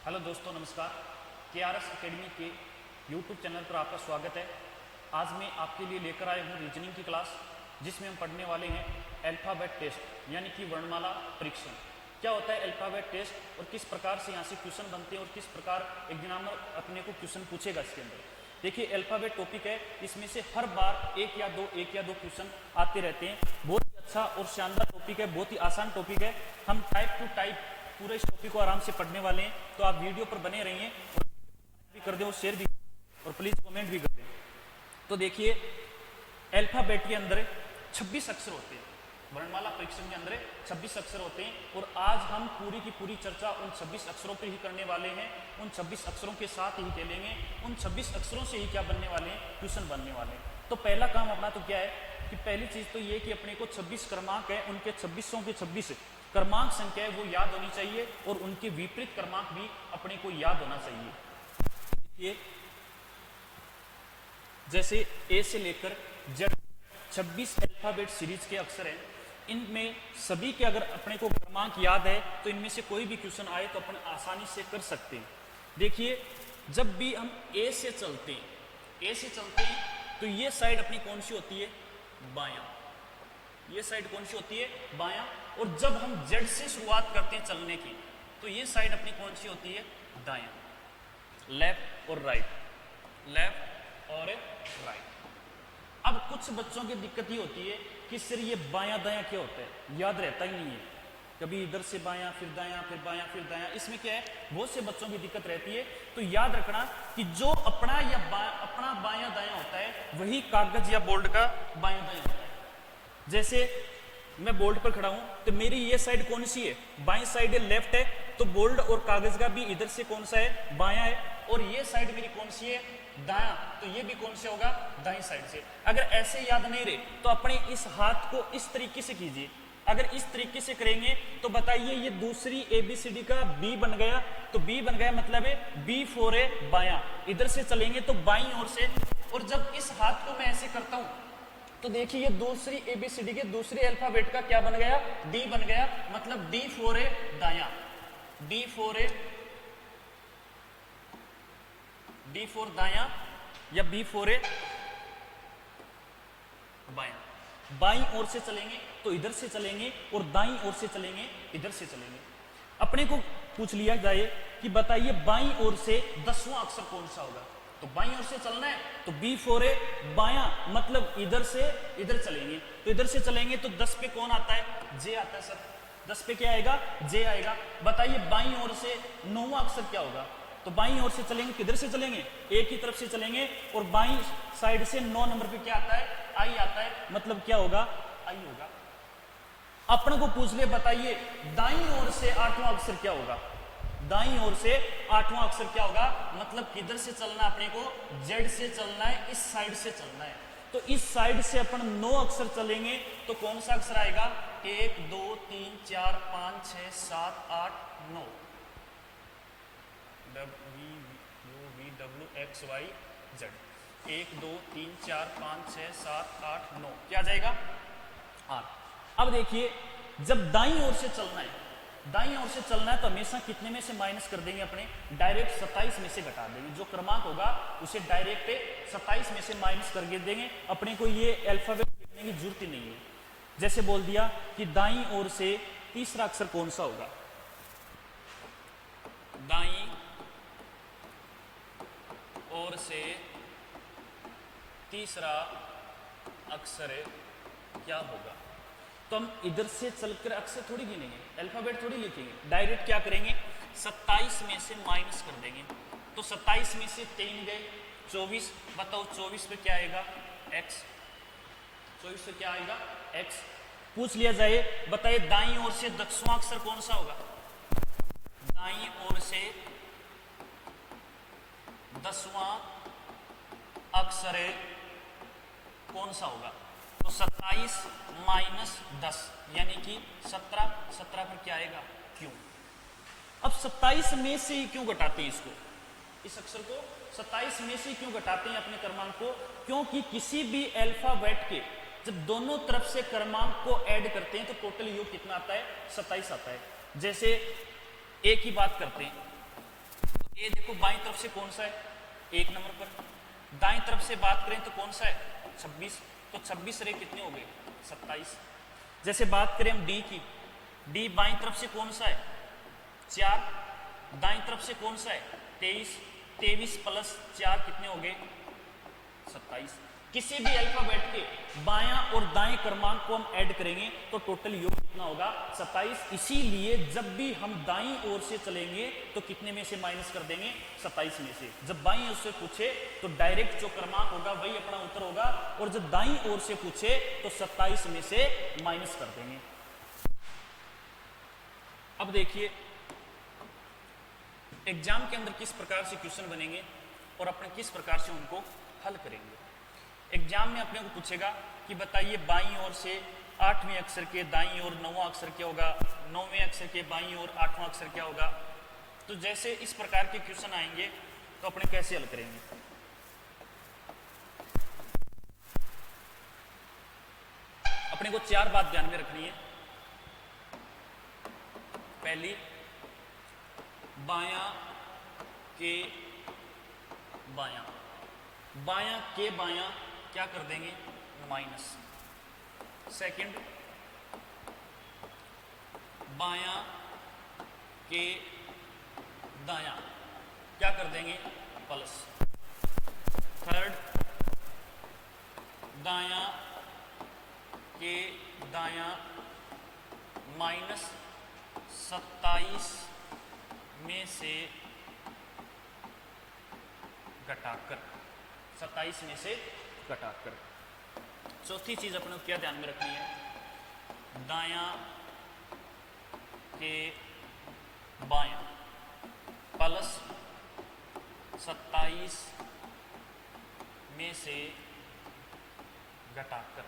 Hello दोस्तों, नमस्कार। KRS academy के यूट्यूब चैनल पर आपका स्वागत है। आज मैं आपके लिए लेकर आया हूँ रीजनिंग की क्लास, जिसमें हम पढ़ने वाले हैं अल्फ़ाबेट टेस्ट यानी कि वर्णमाला परीक्षण। क्या होता है अल्फ़ाबेट टेस्ट और किस प्रकार से यहाँ से क्वेश्चन बनते हैं और किस प्रकार एग्जामिनर अपने को क्वेश्चन पूछेगा इसके अंदर। देखिए, अल्फ़ाबेट टॉपिक है, इसमें से हर बार एक या दो क्वेश्चन आते रहते हैं। बहुत ही अच्छा और शानदार टॉपिक है, बहुत ही आसान टॉपिक है। हम टाइप टू टाइप पूरे इस टॉपिक को आराम से पढ़ने वाले हैं, तो आप वीडियो पर बने रहिए और भी कर दें और शेयर भी और प्लीज कमेंट भी कर दें। तो देखिए, अल्फाबेट के अंदर 26 अक्षर होते हैं। वर्णमाला परीक्षण के अंदर 26 अक्षर होते हैं और आज हम पूरी की पूरी चर्चा उन 26 अक्षरों पर ही करने वाले हैं। उन 26 अक्षरों के साथ ही खेलेंगे, उन 26 अक्षरों से ही क्या बनने वाले हैं, क्वेश्चन बनने वाले हैं। तो पहला काम अपना तो क्या है कि पहली चीज तो ये कि अपने को 26 क्रमांक है, उनके 26 के 26 क्रमांक संख्या है वो याद होनी चाहिए और उनके विपरीत क्रमांक भी अपने को याद होना चाहिए। देखिए, जैसे ए से लेकर जेड 26 अल्फाबेट सीरीज के अक्षर हैं। इनमें सभी के अगर अपने को क्रमांक याद है तो इनमें से कोई भी क्वेश्चन आए तो अपन आसानी से कर सकते हैं। देखिए, जब भी हम ए से चलते हैं तो ये साइड अपनी कौन सी होती है, बायां। ये साइड कौन सी होती है, बायां। और जब हम जेड से शुरुआत करते हैं चलने की तो ये साइड अपनी कौन सी होती है, दायां। लेफ्ट और राइट, लेफ्ट और राइट। अब कुछ बच्चों की दिक्कत ये होती है कि सिर ये बायां दायां क्या होता है, याद रहता ही नहीं है। कभी इधर से बायां, फिर दायां, फिर बायां, फिर दायां। इसमें क्या है, बहुत से बच्चों की दिक्कत रहती है। तो याद रखना कि जो अपना अपना बायां दायां होता है वही कागज या बोर्ड का बायां दायां होता है। जैसे मैं बोर्ड पर खड़ा हूं तो मेरी ये साइड कौन सी है, बाईं साइड है, लेफ्ट है। तो बोर्ड और कागज का भी इधर से कौन सा है, बायां है। और ये साइड मेरी कौन सी है, दायां। तो ये भी कौन से होगा, दाईं साइड से। अगर ऐसे याद नहीं रहे तो अपने इस हाथ को इस तरीके से कीजिए। अगर इस तरीके से करेंगे तो बताइए, ये दूसरी ABCD का B बन गया। तो B बन गया मतलब है B4 है, बायां। इधर से चलेंगे तो बाईं ओर से। और जब इस हाथ को मैं ऐसे करता हूं तो देखिए, ये दूसरी ABCD के दूसरे अल्फाबेट का क्या बन गया, D बन गया। मतलब D4 है, दायां। D4 है, D4 दायां या B4 है, बायां। बाईं ओर से चलेंगे तो इधर से चलेंगे और दाईं ओर से चलेंगे इधर से चलेंगे। अपने को पूछ लिया जाए कि बताइए बाईं ओर से 10वां अक्षर कौन सा होगा। तो बाईं ओर से चलना है तो B4 है, बायां। मतलब इधर से इधर चलेंगे तो इधर से चलेंगे तो 10 पे कौन आता है, J आता है सर। 10 पे क्या आएगा, J आएगा। बताइए बाईं ओर से 9वां अक्षर क्या होगा। तो बाईं ओर से चलेंगे, किधर से चलेंगे, एक ही तरफ से चलेंगे। और बाईं साइड से 9 नंबर पे क्या आता है, I आता है। मतलब क्या होगा, I होगा। अपन को पूछ ले, बताइए दाईं ओर से 8वां अक्षर क्या होगा। दाईं ओर से 8वां अक्षर क्या होगा। मतलब किधर से चलना है अपने को, जेड से चलना है, इस साइड से चलना है। तो इस साइड से अपन 9 अक्षर चलेंगे तो कौन सा अक्षर आएगा, 1 2 3 4 5 6 7 8 9। WXYZ 1 2 3 4 5 6 7 8 9 क्या आ जाएगा, 8। अब देखिए, जब दाईं ओर से चलना है, दाईं ओर से चलना है तो हमेशा कितने में से माइनस कर देंगे, अपने डायरेक्ट 27 में से घटा देंगे। जो क्रमांक होगा उसे डायरेक्ट 27 में से माइनस कर देंगे। अपने को ये अल्फाबेट लिखने की जरूरत ही नहीं है। जैसे बोल दिया कि दाईं ओर से तीसरा अक्षर कौन सा होगा। दाईं ओर से तीसरा अक्षर क्या होगा। तो हम इधर से चलकर अक्षर थोड़ी गिनेंगे, अल्फाबेट थोड़ी लिखेंगे। डायरेक्ट क्या करेंगे, 27 में से माइनस कर देंगे। तो 27 में से 3 गए, 24। बताओ 24 पे क्या आएगा, x। 24 पे क्या आएगा, x। पूछ लिया जाए, बताइए दाईं ओर से 10वां अक्षर कौन सा होगा। दाईं ओर से 10वां अक्षर कौन सा होगा। तो 27 माइनस 10 यानी कि 17। 17 पर क्या आएगा, क्यों। अब 27 में से ही क्यों घटाते हैं इसको, इस अक्षर को 27 में से ही क्यों घटाते हैं अपने क्रमांक को। क्योंकि किसी भी अल्फाबेट के जब दोनों तरफ से क्रमांक को ऐड करते हैं तो टोटल योग कितना आता है, 27 आता है। जैसे एक ही बात करते हैं, ए देखो बाईं तरफ से कौन सा है, 1 नंबर पर। दाईं तरफ से बात करें तो कौन सा है, 26। तो 26 रे कितने हो गए, 27। जैसे बात करें हम डी की, डी बाईं तरफ से कौन सा है, 4। दाईं तरफ से कौन सा है, 23। 23 प्लस 4 कितने हो गए, 27। किसी भी अल्फाबेट के बायां और दाएं क्रमांक को हम ऐड करेंगे तो टोटल योग कितना होगा, 27। इसीलिए जब भी हम दाईं ओर से चलेंगे तो कितने में से माइनस कर देंगे, 27 में से। जब बाईं ओर से पूछे तो डायरेक्ट जो क्रमांक होगा वही अपना उत्तर होगा, और जब दाईं ओर से पूछे तो 27 में से माइनस कर देंगे। अब देखिए एग्जाम के अंदर किस प्रकार से क्वेश्चन बनेंगे और अपने किस प्रकार से उनको हल करेंगे। एग्जाम में अपने को पूछेगा कि बताइए बाईं ओर से 8वें अक्षर के दाईं ओर 9वां अक्षर क्या होगा, 9वें अक्षर के बाईं ओर 8वां अक्षर क्या होगा। तो जैसे इस प्रकार के क्वेश्चन आएंगे तो अपने कैसे हल करेंगे। अपने को 4 बात ध्यान में रखनी है। पहली, बायां के बायां, बायां के बायां क्या कर देंगे, माइनस। सेकंड, बायां के दायां क्या कर देंगे, प्लस। थर्ड, दायां के दायां माइनस 27 में से घटाकर, 27 में से घटाकर। चौथी चीज अपने को क्या ध्यान में रखनी है, दायां के बायां प्लस 27 में से घटाकर।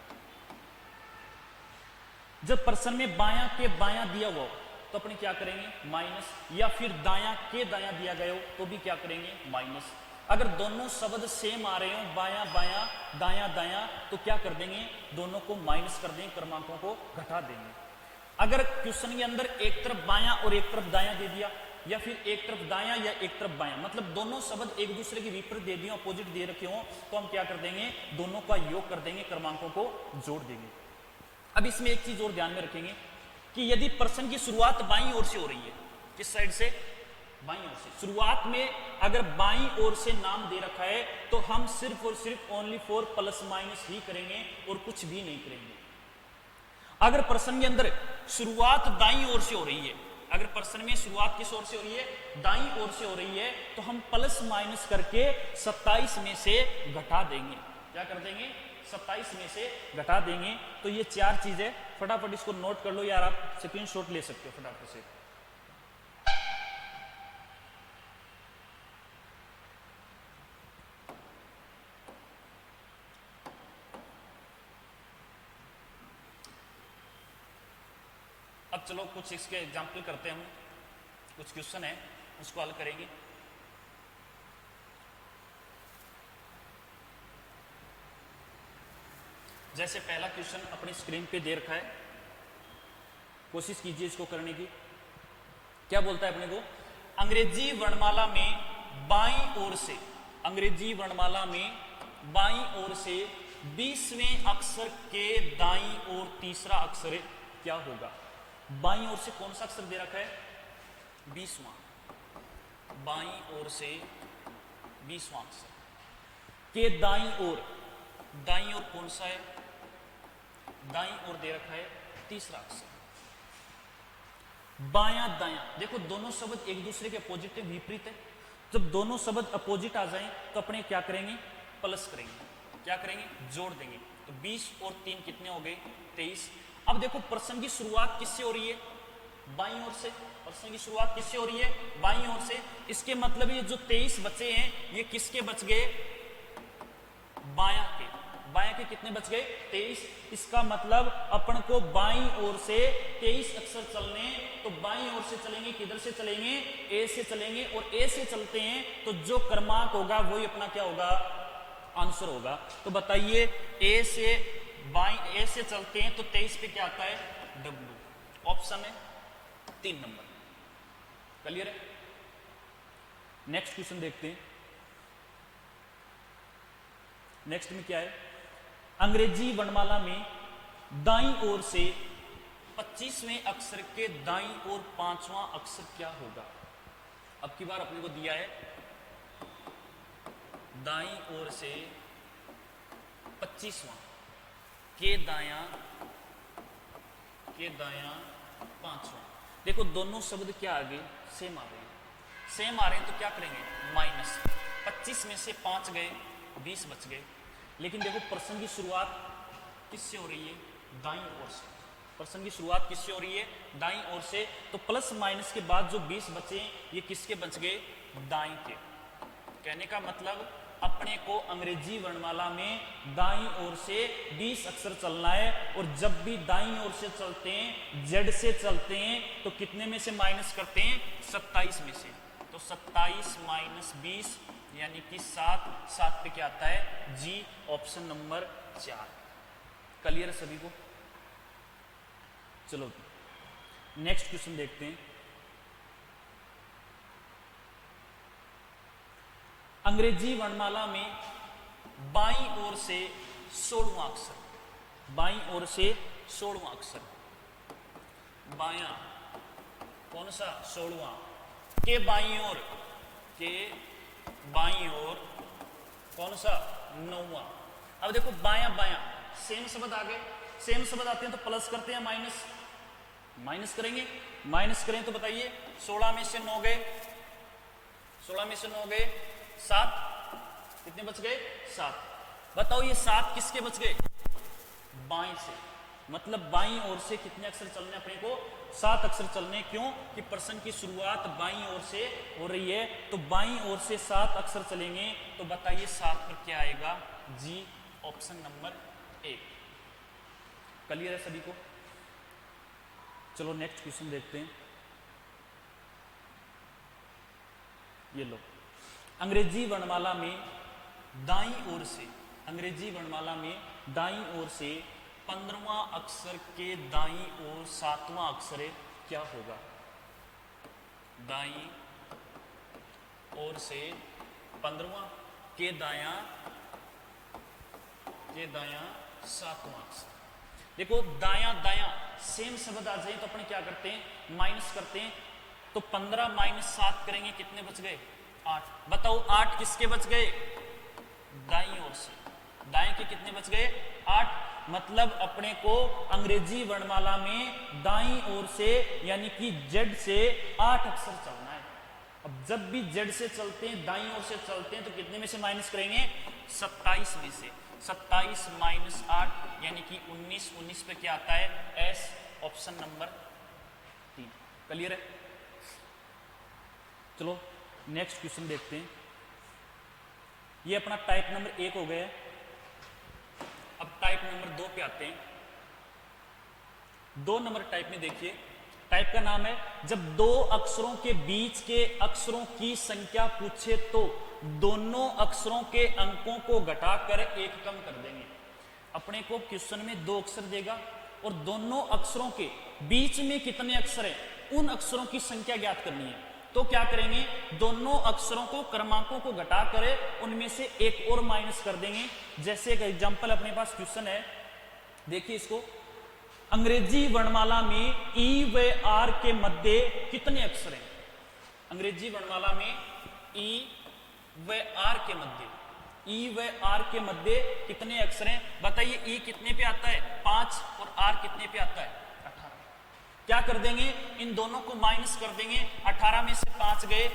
जब प्रश्न में बायां के बायां दिया हुआ हो तो अपने क्या करेंगे, माइनस, या फिर दायां के दायां दिया गया हो तो भी क्या करेंगे, माइनस। अगर दोनों शब्द सेम आ रहे हो, बायां बायां दायां दायां, तो क्या कर देंगे, दोनों को माइनस कर देंगे, क्रमांकों को घटा देंगे। अगर क्वेश्चन के अंदर एक तरफ बायां और एक तरफ दायां दे दिया, या फिर एक तरफ दायां या एक तरफ बायां, मतलब दोनों शब्द एक दूसरे के विपरीत दे दिए, अपोजिट दे रखे हो, तो हम क्या कर देंगे, दोनों का योग कर देंगे, क्रमांकों को जोड़ देंगे। अब इसमें एक चीज और ध्यान में रखेंगे कि यदि प्रश्न की शुरुआत बाईं ओर से हो रही है, किस साइड से, बाईं ओर से, शुरुआत में अगर बाईं ओर से नाम दे रखा है तो हम सिर्फ और सिर्फ ओनली फॉर प्लस माइनस ही करेंगे और कुछ भी नहीं करेंगे। अगर प्रश्न के अंदर शुरुआत दाईं ओर से हो रही है, अगर प्रश्न में शुरुआत किस ओर से हो रही है, दाईं ओर से हो रही है, तो हम प्लस माइनस करके 27 में से घटा देंगे। क्या कर देंगे, 27 में से घटा देंगे। तो ये 4 चीजें फटाफट इसको नोट कर लो, यार आप स्क्रीनशॉट ले सकते हो फटाफट से। अब चलो कुछ इसके एग्जाम्पल करते हैं, हम कुछ क्वेश्चन है उसको हल करेंगे। जैसे पहला क्वेश्चन अपनी स्क्रीन पे दे रखा है, कोशिश कीजिए इसको करने की। क्या बोलता है अपने को, अंग्रेजी वर्णमाला में बाईं ओर से, अंग्रेजी वर्णमाला में बाईं ओर से 20वें अक्षर के दाईं ओर तीसरा अक्षर क्या होगा। बाईं ओर से कौन सा अक्षर दे रखा है, 20वां, बाईं ओर से 20वां अक्षर के दाईं ओर, दाईं ओर कौन सा है, दाईं ओर दे रखा है तीसरा अक्षर। बायां दायां, देखो दोनों शब्द एक दूसरे के अपोजिट है, विपरीत है। जब दोनों शब्द अपोजिट आ जाएं तो अपने क्या करेंगे, प्लस करेंगे, क्या करेंगे, जोड़ देंगे। तो 20 और 3 कितने हो गए, 23। अब देखो प्रश्न की शुरुआत किससे हो रही है, बाईं ओर से। प्रश्न की शुरुआत किससे हो रही है, बाईं ओर से। इसके मतलब ये जो 23 बचे हैं ये किसके बच गए, बायां के। बायां के कितने बच गए, 23। इसका मतलब अपन को बाईं ओर से 23 अक्षर चलने, तो बाईं ओर से चलेंगे, किधर से चलेंगे, ए से चलेंगे, और ए से चलते हैं तो जो क्रमांक होगा वही अपना क्या होगा, आंसर होगा। तो बताइए ए से बाईं, ए से चलते हैं तो 23 पे क्या आता है, डब्ल्यू। ऑप्शन है 3 नंबर। क्लियर है। नेक्स्ट क्वेश्चन देखते हैं। नेक्स्ट में क्या है, अंग्रेजी वर्णमाला में दाईं ओर से 25वें अक्षर के दाईं ओर 5वां अक्षर क्या होगा। अब की बार अपने को दिया है दाईं ओर से 25वां के दायां 5वां। देखो दोनों शब्द क्या आ गए, सेम आ रहे हैं। सेम आ रहे हैं तो क्या करेंगे, माइनस 25 में से 5 गए, 20 बच गए। लेकिन देखो प्रश्न की शुरुआत किससे हो रही है, दाईं ओर से। प्रश्न की शुरुआत किससे हो रही है, दाईं ओर से। तो प्लस माइनस के बाद जो 20 बचे ये किसके बच गए, दाईं के। कहने का मतलब अपने को अंग्रेजी वर्णमाला में दाईं ओर से 20 अक्षर चलना है। और जब भी दाईं ओर से चलते हैं, जेड से चलते हैं, तो कितने में से माइनस करते हैं, 27 में से। तो 27 माइनस 20 यानी कि 7। 7 पे क्या आता है, जी, ऑप्शन नंबर 4। क्लियर है सभी को। चलो नेक्स्ट क्वेश्चन देखते हैं। अंग्रेजी वर्णमाला में बाईं ओर से 16वां अक्षर, बाईं ओर से 16वां अक्षर, बायां कौन सा, 16वां, के बाईं ओर, के बाईं ओर कौन सा, 9वां। अब देखो बायां बायां सेम शब्द आ गए, सेम शब्द आते हैं तो प्लस करते हैं, माइनस माइनस करेंगे। माइनस करें तो बताइए 16 में से 9 गए, 16 में से 9 गए, 7, कितने बच गए, 7। बताओ ये 7 किसके बच गए, बाएं से। मतलब बाईं ओर से कितने अक्षर चलने अपने को, 7 अक्षर चलने। क्यों कि प्रश्न की शुरुआत बाईं ओर से हो रही है। तो बाईं ओर से 7 अक्षर चलेंगे। तो बताइए 7 पर क्या आएगा, जी, ऑप्शन नंबर 1। क्लियर है सभी को। चलो नेक्स्ट क्वेश्चन देखते हैं। ये लो, अंग्रेजी वर्णमाला में दाईं ओर से, अंग्रेजी वर्णमाला में दाईं ओर से 15वां अक्षर के दाईं ओर 7वां अक्षर क्या होगा। दाईं ओर से 15वां के दायां 7वां अक्षर। देखो दायां दायां सेम शब्द आ जाए तो अपन क्या करते हैं, माइनस करते हैं। तो 15 माइनस 7 करेंगे, कितने बच गए, 8। बताओ 8 किसके बच गए, दाईं ओर से। दाएं के कितने बच गए, 8। मतलब अपने को अंग्रेजी वर्णमाला में दाईं ओर से यानी कि जेड से 8 अक्षर चलना है। अब जब भी जेड से चलते हैं, दाईं ओर से चलते हैं, तो कितने में से माइनस करेंगे, 27 में से। 27 माइनस 8 यानी कि 19। 19 पे क्या आता है, एस, ऑप्शन नंबर 3। क्लियर है। चलो नेक्स्ट क्वेश्चन देखते हैं। ये अपना टाइप नंबर 1 हो गया है। अब टाइप नंबर 2 पे आते हैं। 2 नंबर टाइप में देखिए, टाइप का नाम है जब 2 अक्षरों के बीच के अक्षरों की संख्या पूछे तो दोनों अक्षरों के अंकों को घटाकर 1 कम कर देंगे। अपने को क्वेश्चन में 2 अक्षर देगा और दोनों अक्षरों के बीच में कितने अक्षर हैं, उन अक्षरों की संख्या ज्ञात करनी है। तो क्या करेंगे, दोनों अक्षरों को, क्रमांकों को घटाकर उनमें से एक और माइनस कर देंगे। जैसे एक एग्जांपल अपने पास क्वेश्चन है, देखिए इसको। अंग्रेजी वर्णमाला में ई व आर के मध्य कितने अक्षर हैं। अंग्रेजी वर्णमाला में ई व आर के मध्य, ई व आर के मध्य कितने अक्षर हैं। बताइए ई कितने पे आता है, 5, और आर कितने पे आता है, 18। क्या कर देंगे, इन दोनों को माइनस कर देंगे। 18 में से 5 गए,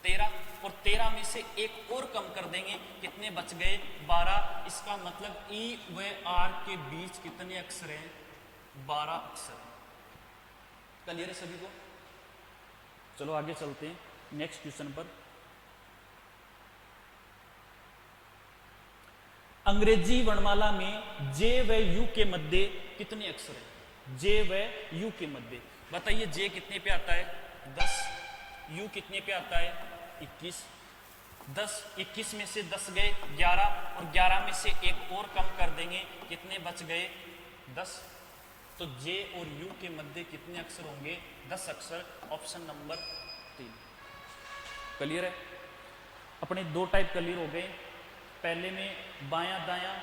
13, और 13 में से एक और कम कर देंगे, कितने बच गए, 12। इसका मतलब ई व आर के बीच कितने अक्षर हैं, 12 अक्षर। क्लियर है सभी को। चलो आगे चलते हैं नेक्स्ट क्वेश्चन पर। अंग्रेजी वर्णमाला में जे व यू के मध्य कितने अक्षर हैं। जे व यू के मध्य बताइए, जे कितने पे आता है, 10। यू कितने पे आता है, 21। 21 में से 10 गए, 11, और 11 में से एक और कम कर देंगे, कितने बच गए, 10। तो जे और यू के मध्य कितने अक्षर होंगे, 10 अक्षर, ऑप्शन नंबर 3। क्लियर है? अपने दो टाइप क्लियर हो गए। पहले में बायां दायां,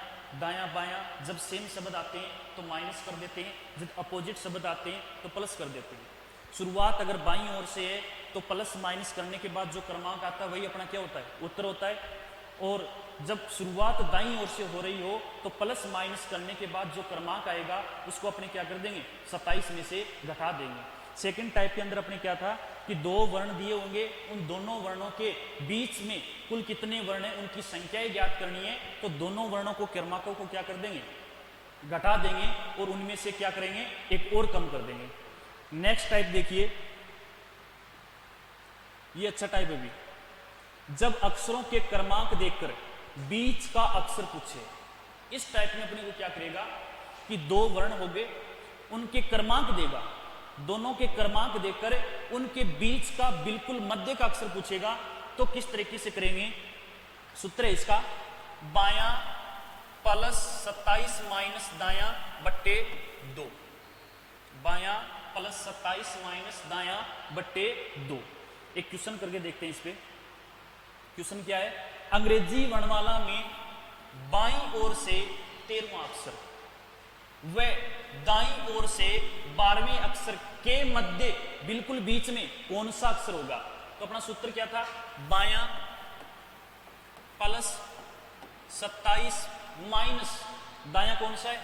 दायां बायां, जब सेम शब्द आते हैं तो माइनस कर देते हैं, जब अपोजिट शब्द आते हैं तो प्लस कर देते हैं। शुरुआत अगर बाईं ओर से है तो प्लस माइनस करने के बाद जो क्रमांक आता है वही अपना क्या होता है? उत्तर होता है। और जब शुरुआत दाईं ओर से हो रही हो तो प्लस माइनस करने के बाद जो क्रमांक आएगा उसको अपने क्या कर देंगे? 27 में से घटा देंगे। सेकंड टाइप के अंदर अपने क्या था कि दो वर्ण दिए होंगे, उन दोनों वर्णों के बीच में कुल कितने वर्ण हैं उनकी संख्याएं ज्ञात करनी है, तो दोनों वर्णों को क्रमांकों को क्या कर देंगे? घटा देंगे और उनमें से क्या करेंगे? एक और कम कर देंगे। नेक्स्ट टाइप देखिए, ये अच्छा टाइप है भी। जब अक्षरों के क्रमांक देखकर बीच का अक्षर पूछे, इस टाइप में अपने को क्या करेगा कि दो वर्ण हो गए, उनके क्रमांक देगा, दोनों के क्रमांक देखकर उनके बीच का बिल्कुल मध्य का अक्षर पूछेगा। तो किस तरीके से करेंगे? सूत्र है इसका, बायां प्लस 27 माइनस दायां बट्टे 2, बायां प्लस 27 माइनस दायां बट्टे 2। एक क्वेश्चन करके देखते हैं इस पे। क्वेश्चन क्या है? अंग्रेजी वर्णमाला में बाईं ओर से 13वां अक्षर व दाईं ओर से 12वें अक्षर के मध्य बिल्कुल बीच में कौन सा अक्षर होगा? तो अपना सूत्र क्या था? बायां प्लस 27 माइनस दायां कौन सा है?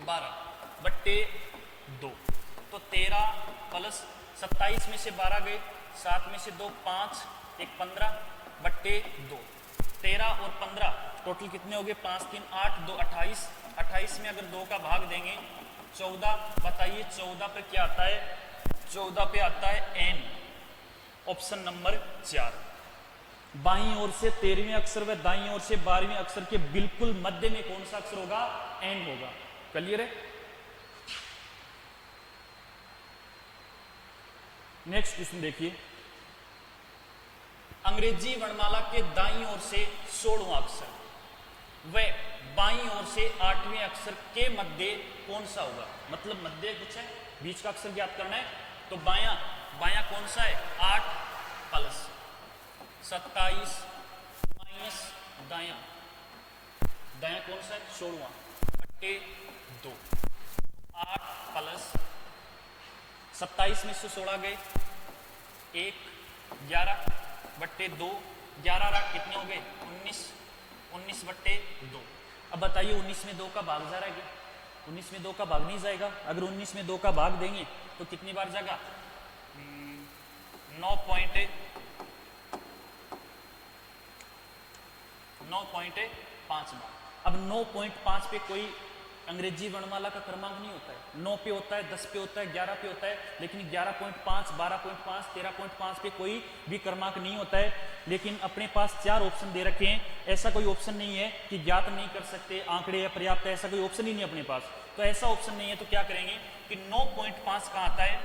12 बट्टे 2। तो 13 प्लस 27 में से 12 गए, 7 में से 2 5, 1 15 बट्टे 2। 13 और 15 टोटल कितने हो गए? 5 3 8 2 28। 28 में अगर 2 का भाग देंगे 14। बताइए 14 पे क्या आता है? 14 पे आता है एन, ऑप्शन नंबर 4। बाईं ओर से 13वें अक्षर व दाईं ओर से 12वें अक्षर के बिल्कुल मध्य में कौन सा अक्षर होगा? एन होगा। क्लियर है? नेक्स्ट क्वेश्चन देखिए, अंग्रेजी वर्णमाला के दाईं ओर से 16वां अक्षर व बाईं ओर से 8वें अक्षर के मध्य कौन सा होगा? मतलब मध्य कुछ है, बीच का अक्षर ज्ञात करना है। तो बायां, बायां कौन सा है? 8 प्लस 27 माइनस दायां, दायां कौन सा है? 16वां बट्टे 2। 8 प्लस 27 में से 16 गए, 1 11 बट्टे 2, 11 रहा, कितने हो गए? 19, 19 बट्टे 2। अब बताइए 19 में 2 का भाग जा रहा है क्या? 19 में 2 का भाग नहीं जाएगा। अगर 19 में 2 का भाग देंगे तो कितनी बार जाएगा? 9.5 बार। अब 9.5 पे कोई अंग्रेजी वर्णमाला का क्रमांक नहीं होता है। 9 पे होता है, 10 पे होता है, 11 पे होता है, लेकिन 11.5, 12.5, 13.5 पे कोई भी क्रमांक नहीं होता है। लेकिन अपने पास 4 ऑप्शन दे रखे हैं। ऐसा कोई ऑप्शन नहीं है कि ज्ञात नहीं कर सकते, आंकड़े या पर्याप्त है, ऐसा कोई ऑप्शन ही नहीं अपने पास। तो ऐसा ऑप्शन नहीं है तो क्या करेंगे कि 9.5 कहाँ आता है?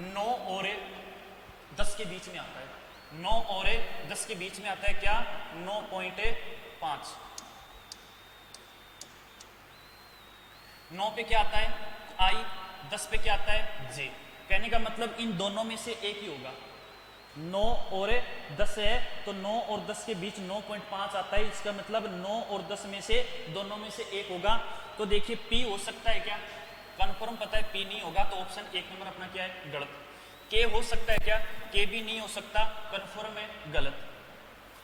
9 और 10 के बीच में आता है। 9 और 10 के बीच में आता है क्या? 9.5। 9 पे क्या आता है? आई। 10 पे क्या आता है? जे। कहने का मतलब इन दोनों में से एक ही होगा। 9 और 10 है तो 9 और 10 के बीच 9.5 आता है। इसका मतलब 9 और 10 में से दोनों में से एक होगा। तो देखिए पी हो सकता है क्या? कंफर्म पता है पी नहीं होगा, तो ऑप्शन 1 नंबर अपना क्या है? गलत। के हो सकता है क्या? के भी नहीं हो सकता, कंफर्म है, गलत।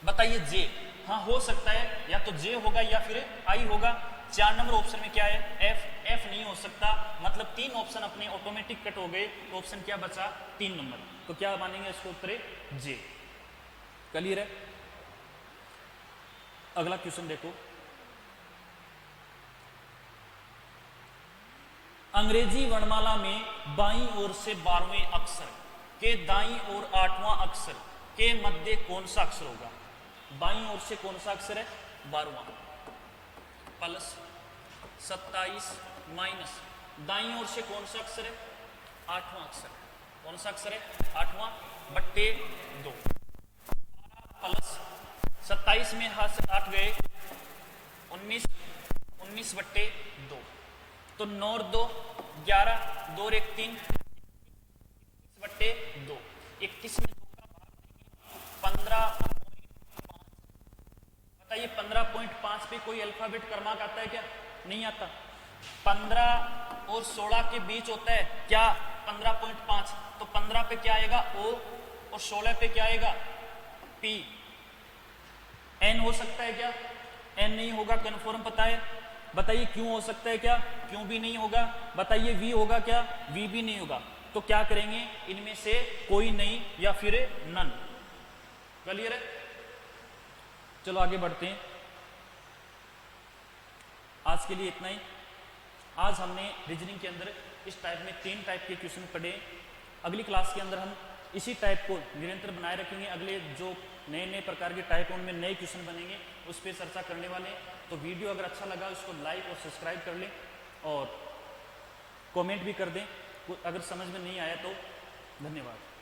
बताइए जे, हाँ हो सकता है, या तो जे होगा या फिर आई होगा। 4 नंबर ऑप्शन में क्या है? एफ। एफ नहीं हो सकता, मतलब 3 ऑप्शन अपने ऑटोमेटिक कट हो गए। तो ऑप्शन क्या बचा? 3 नंबर। तो क्या मानेंगे इसको? उत्तर जे। क्लियर है? अगला क्वेश्चन देखो, अंग्रेजी वर्णमाला में बाईं ओर से 12वें अक्षर के दाईं ओर 8वां अक्षर के मध्य कौन सा अक्षर होगा? बाईं ओर से कौन सा अक्षर है? 12वां प्लस 27 माइनस दाईं ओर से कौन सा अक्षर है? 8वां अक्षर। कौन सा अक्षर है? 8वां बट्टे 2। 12 प्लस 27 में हाथ से 8 गए, 19, 19 बट्टे 2। तो 9 और 2 11, 2 और 1 3, 21 बट्टे 2। 21 में 2 का भाग देंगे कोई अल्फाबेट क्रमांक आता है क्या? नहीं आता। 15 और 16 के बीच होता है क्या? 15.5। तो 15 पे क्या आएगा? O, और 16 पे क्या आएगा? P। N हो सकता है क्या? N नहीं होगा, कन्फर्म पता है। बताइए क्यों हो सकता है क्या? क्यों भी नहीं होगा। बताइए V होगा क्या? V भी नहीं होगा। तो क्या करेंगे? इनमें से कोई नहीं या फिर नन। क्लियर है? चलो आगे बढ़ते हैं। आज के लिए इतना ही। आज हमने रीजनिंग के अंदर इस टाइप में 3 टाइप के क्वेश्चन पढ़े। अगली क्लास के अंदर हम इसी टाइप को निरंतर बनाए रखेंगे। अगले जो नए नए प्रकार के टाइप उनमें नए क्वेश्चन बनेंगे, उस पर चर्चा करने वाले हैं। तो वीडियो अगर अच्छा लगा उसको लाइक और सब्सक्राइब कर लें और कमेंट भी कर दें। अगर समझ में नहीं आया तो धन्यवाद।